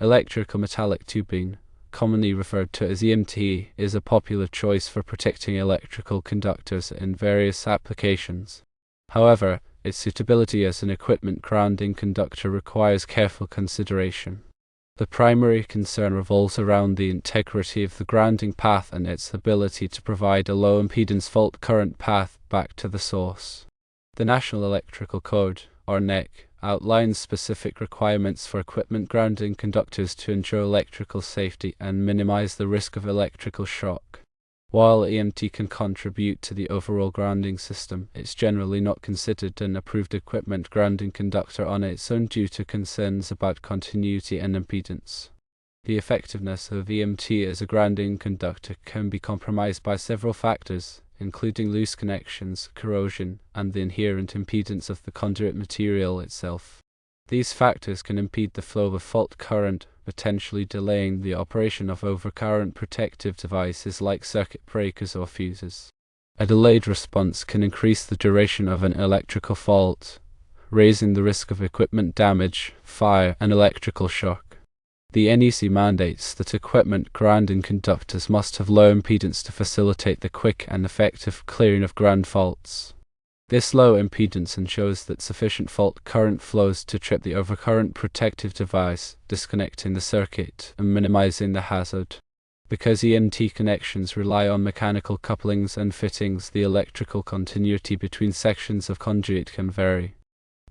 Electrical metallic tubing, commonly referred to as EMT, is a popular choice for protecting electrical conductors in various applications. However, its suitability as an equipment grounding conductor requires careful consideration. The primary concern revolves around the integrity of the grounding path and its ability to provide a low-impedance fault current path back to the source. The National Electrical Code, or NEC, outlines specific requirements for equipment grounding conductors to ensure electrical safety and minimize the risk of electrical shock. While EMT can contribute to the overall grounding system, it's generally not considered an approved equipment grounding conductor on its own due to concerns about continuity and impedance. The effectiveness of EMT as a grounding conductor can be compromised by several factors, including loose connections, corrosion, and the inherent impedance of the conduit material itself. These factors can impede the flow of fault current, potentially delaying the operation of overcurrent protective devices like circuit breakers or fuses. A delayed response can increase the duration of an electrical fault, raising the risk of equipment damage, fire, and electrical shock. The NEC mandates that equipment grounding conductors must have low impedance to facilitate the quick and effective clearing of ground faults. This low impedance ensures that sufficient fault current flows to trip the overcurrent protective device, disconnecting the circuit and minimizing the hazard. Because EMT connections rely on mechanical couplings and fittings, the electrical continuity between sections of conduit can vary.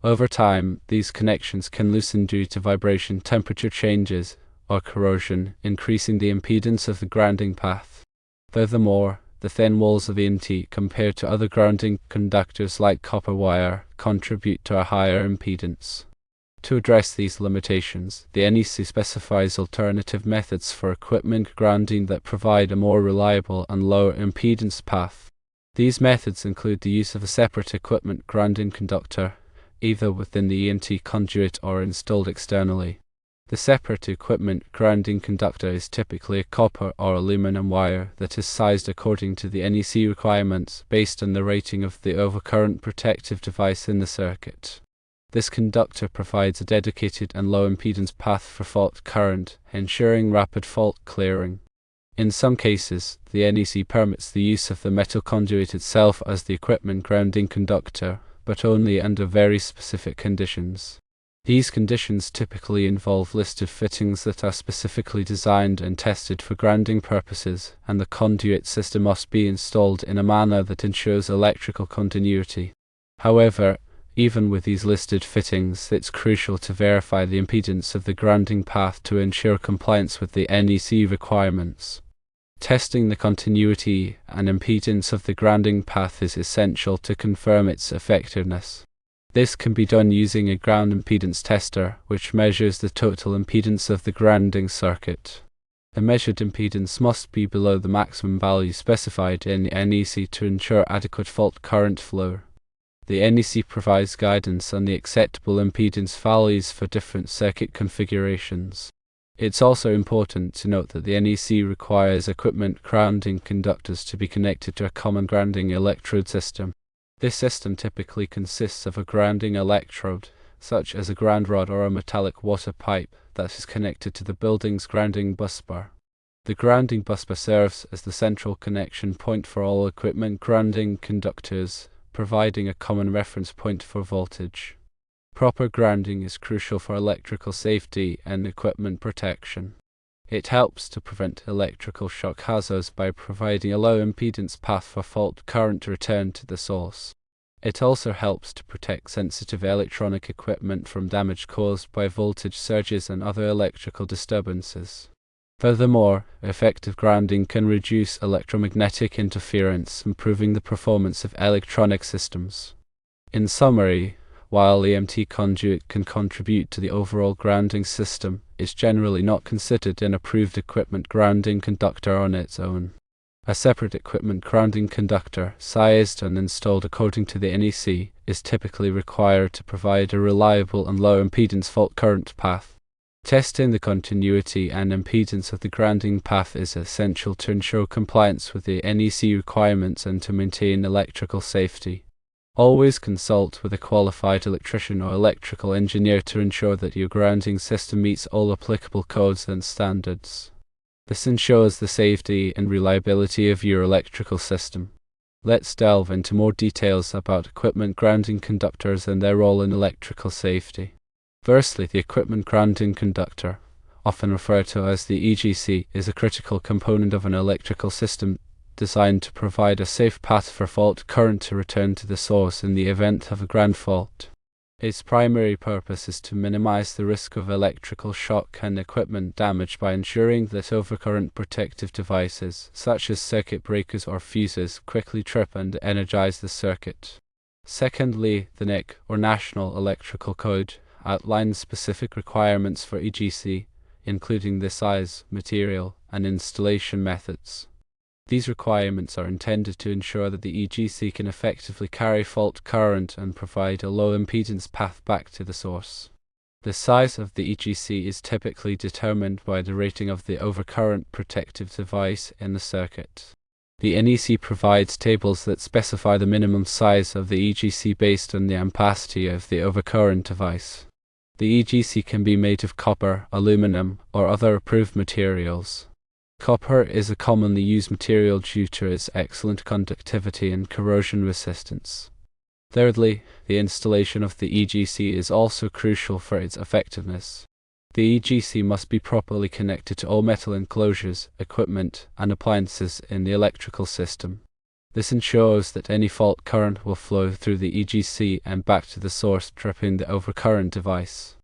Over time, these connections can loosen due to vibration, temperature changes, or corrosion, increasing the impedance of the grounding path. Furthermore, the thin walls of EMT, compared to other grounding conductors like copper wire, contribute to a higher impedance. To address these limitations, the NEC specifies alternative methods for equipment grounding that provide a more reliable and lower impedance path. These methods include the use of a separate equipment grounding conductor, either within the EMT conduit or installed externally. The separate equipment grounding conductor is typically a copper or aluminum wire that is sized according to the NEC requirements based on the rating of the overcurrent protective device in the circuit. This conductor provides a dedicated and low impedance path for fault current, ensuring rapid fault clearing. In some cases, the NEC permits the use of the metal conduit itself as the equipment grounding conductor, but only under very specific conditions. These conditions typically involve listed fittings that are specifically designed and tested for grounding purposes, and the conduit system must be installed in a manner that ensures electrical continuity. However, even with these listed fittings, it's crucial to verify the impedance of the grounding path to ensure compliance with the NEC requirements. Testing the continuity and impedance of the grounding path is essential to confirm its effectiveness. This can be done using a ground impedance tester, which measures the total impedance of the grounding circuit. The measured impedance must be below the maximum value specified in the NEC to ensure adequate fault current flow. The NEC provides guidance on the acceptable impedance values for different circuit configurations. It's also important to note that the NEC requires equipment grounding conductors to be connected to a common grounding electrode system. This system typically consists of a grounding electrode, such as a ground rod or a metallic water pipe, that is connected to the building's grounding busbar. The grounding busbar serves as the central connection point for all equipment grounding conductors, providing a common reference point for voltage. Proper grounding is crucial for electrical safety and equipment protection. It helps to prevent electrical shock hazards by providing a low impedance path for fault current to return to the source. It also helps to protect sensitive electronic equipment from damage caused by voltage surges and other electrical disturbances. Furthermore, effective grounding can reduce electromagnetic interference, improving the performance of electronic systems. In summary, while EMT conduit can contribute to the overall grounding system, it's generally not considered an approved equipment grounding conductor on its own. A separate equipment grounding conductor, sized and installed according to the NEC, is typically required to provide a reliable and low impedance fault current path. Testing the continuity and impedance of the grounding path is essential to ensure compliance with the NEC requirements and to maintain electrical safety. Always consult with a qualified electrician or electrical engineer to ensure that your grounding system meets all applicable codes and standards. This ensures the safety and reliability of your electrical system. Let's delve into more details about equipment grounding conductors and their role in electrical safety. Firstly, the equipment grounding conductor, often referred to as the EGC, is a critical component of an electrical system designed to provide a safe path for fault current to return to the source in the event of a ground fault. Its primary purpose is to minimize the risk of electrical shock and equipment damage by ensuring that overcurrent protective devices, such as circuit breakers or fuses, quickly trip and energize the circuit. Secondly, the NIC, or National Electrical Code, outlines specific requirements for EGC, including the size, material, and installation methods. These requirements are intended to ensure that the EGC can effectively carry fault current and provide a low impedance path back to the source. The size of the EGC is typically determined by the rating of the overcurrent protective device in the circuit. The NEC provides tables that specify the minimum size of the EGC based on the ampacity of the overcurrent device. The EGC can be made of copper, aluminum, or other approved materials. Copper is a commonly used material due to its excellent conductivity and corrosion resistance. Thirdly, the installation of the EGC is also crucial for its effectiveness. The EGC must be properly connected to all metal enclosures, equipment, and appliances in the electrical system. This ensures that any fault current will flow through the EGC and back to the source, tripping the overcurrent device.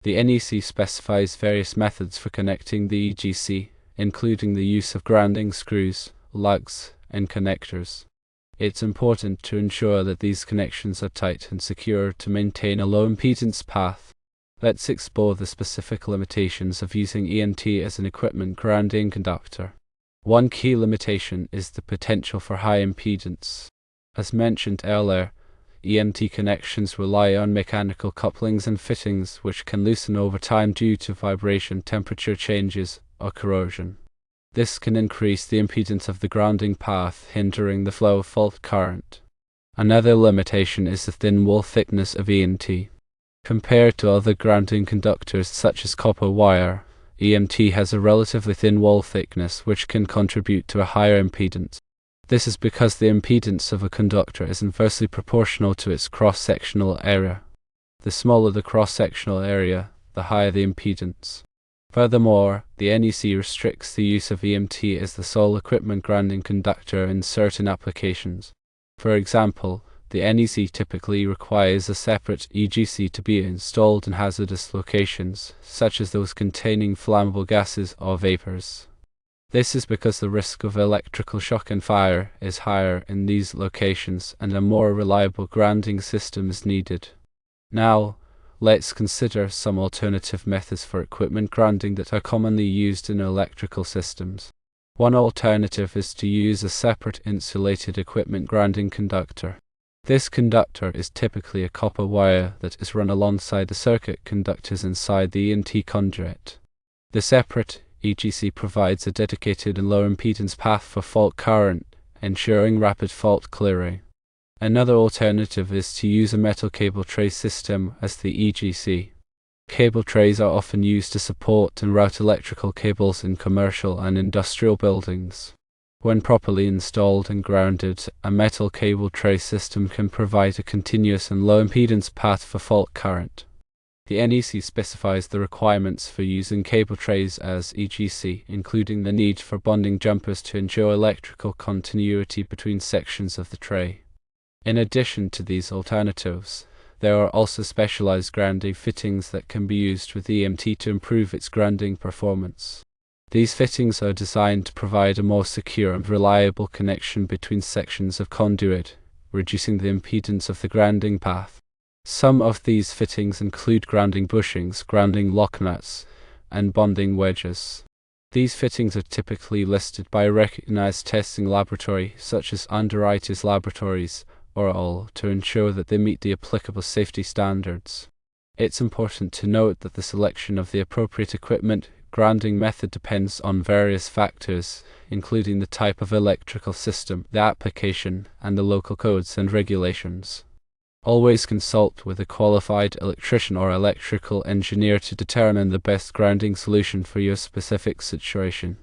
The NEC specifies various methods for connecting the EGC, including the use of grounding screws, lugs, and connectors. It's important to ensure that these connections are tight and secure to maintain a low impedance path. Let's explore the specific limitations of using EMT as an equipment grounding conductor. One key limitation is the potential for high impedance. As mentioned earlier, EMT connections rely on mechanical couplings and fittings which can loosen over time due to vibration, temperature changes, or corrosion. This can increase the impedance of the grounding path, hindering the flow of fault current. Another limitation is the thin wall thickness of EMT. Compared to other grounding conductors such as copper wire, EMT has a relatively thin wall thickness which can contribute to a higher impedance. This is because the impedance of a conductor is inversely proportional to its cross-sectional area. The smaller the cross-sectional area, the higher the impedance. Furthermore, the NEC restricts the use of EMT as the sole equipment grounding conductor in certain applications. For example, the NEC typically requires a separate EGC to be installed in hazardous locations, such as those containing flammable gases or vapors. This is because the risk of electrical shock and fire is higher in these locations and a more reliable grounding system is needed. Now, let's consider some alternative methods for equipment grounding that are commonly used in electrical systems. One alternative is to use a separate insulated equipment grounding conductor. This conductor is typically a copper wire that is run alongside the circuit conductors inside the EMT conduit. The separate EGC provides a dedicated and low impedance path for fault current, ensuring rapid fault clearing. Another alternative is to use a metal cable tray system as the EGC. Cable trays are often used to support and route electrical cables in commercial and industrial buildings. When properly installed and grounded, a metal cable tray system can provide a continuous and low impedance path for fault current. The NEC specifies the requirements for using cable trays as EGC, including the need for bonding jumpers to ensure electrical continuity between sections of the tray. In addition to these alternatives, there are also specialized grounding fittings that can be used with EMT to improve its grounding performance. These fittings are designed to provide a more secure and reliable connection between sections of conduit, reducing the impedance of the grounding path. Some of these fittings include grounding bushings, grounding lock nuts, and bonding wedges. These fittings are typically listed by a recognized testing laboratory such as Underwriters Laboratories or all to ensure that they meet the applicable safety standards. It's important to note that the selection of the appropriate equipment grounding method depends on various factors, including the type of electrical system, the application, and the local codes and regulations. Always consult with a qualified electrician or electrical engineer to determine the best grounding solution for your specific situation.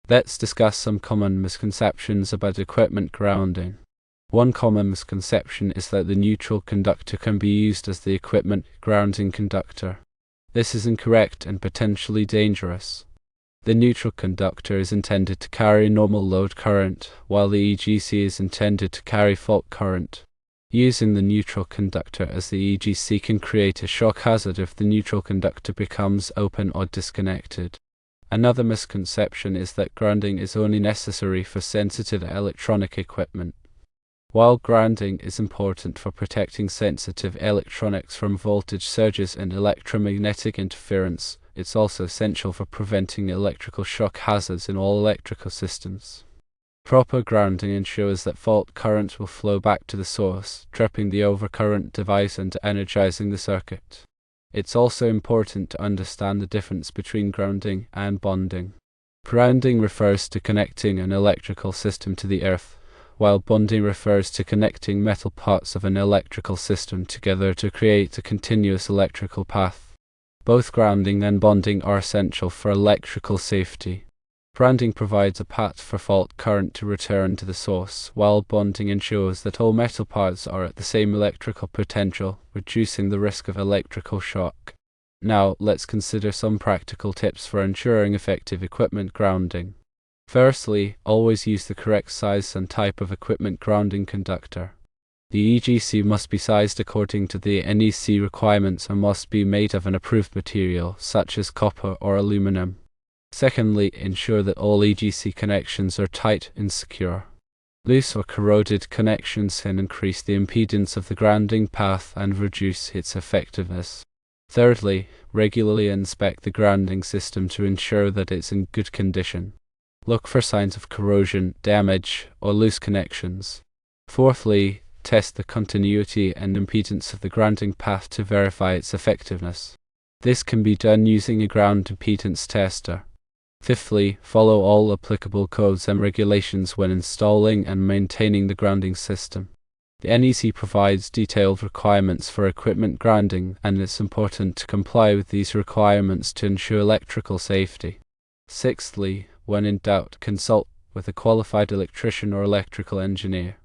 Let's discuss some common misconceptions about equipment grounding. One common misconception is that the neutral conductor can be used as the equipment grounding conductor. This is incorrect and potentially dangerous. The neutral conductor is intended to carry normal load current, while the EGC is intended to carry fault current. Using the neutral conductor as the EGC can create a shock hazard if the neutral conductor becomes open or disconnected. Another misconception is that grounding is only necessary for sensitive electronic equipment. While grounding is important for protecting sensitive electronics from voltage surges and electromagnetic interference, it's also essential for preventing electrical shock hazards in all electrical systems. Proper grounding ensures that fault current will flow back to the source, tripping the overcurrent device and energizing the circuit. It's also important to understand the difference between grounding and bonding. Grounding refers to connecting an electrical system to the earth, while bonding refers to connecting metal parts of an electrical system together to create a continuous electrical path. Both grounding and bonding are essential for electrical safety. Grounding provides a path for fault current to return to the source, while bonding ensures that all metal parts are at the same electrical potential, reducing the risk of electrical shock. Now, let's consider some practical tips for ensuring effective equipment grounding. Firstly, always use the correct size and type of equipment grounding conductor. The EGC must be sized according to the NEC requirements and must be made of an approved material, such as copper or aluminum. Secondly, ensure that all EGC connections are tight and secure. Loose or corroded connections can increase the impedance of the grounding path and reduce its effectiveness. Thirdly, regularly inspect the grounding system to ensure that it's in good condition. Look for signs of corrosion, damage, or loose connections. Fourthly, test the continuity and impedance of the grounding path to verify its effectiveness. This can be done using a ground impedance tester. Fifthly, follow all applicable codes and regulations when installing and maintaining the grounding system. The NEC provides detailed requirements for equipment grounding, and it's important to comply with these requirements to ensure electrical safety. Sixthly, when in doubt, consult with a qualified electrician or electrical engineer.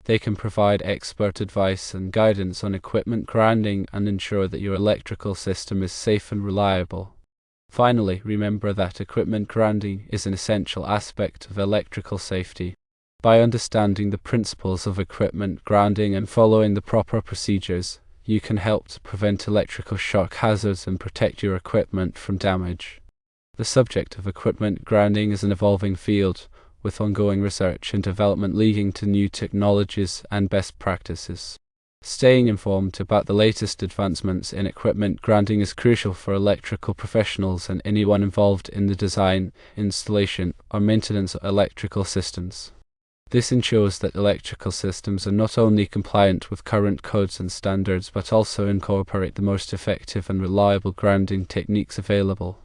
They can provide expert advice and guidance on equipment grounding and ensure that your electrical system is safe and reliable. Finally, remember that equipment grounding is an essential aspect of electrical safety. By understanding the principles of equipment grounding and following the proper procedures, you can help to prevent electrical shock hazards and protect your equipment from damage. The subject of equipment grounding is an evolving field, with ongoing research and development leading to new technologies and best practices. Staying informed about the latest advancements in equipment grounding is crucial for electrical professionals and anyone involved in the design, installation, or maintenance of electrical systems. This ensures that electrical systems are not only compliant with current codes and standards but also incorporate the most effective and reliable grounding techniques available.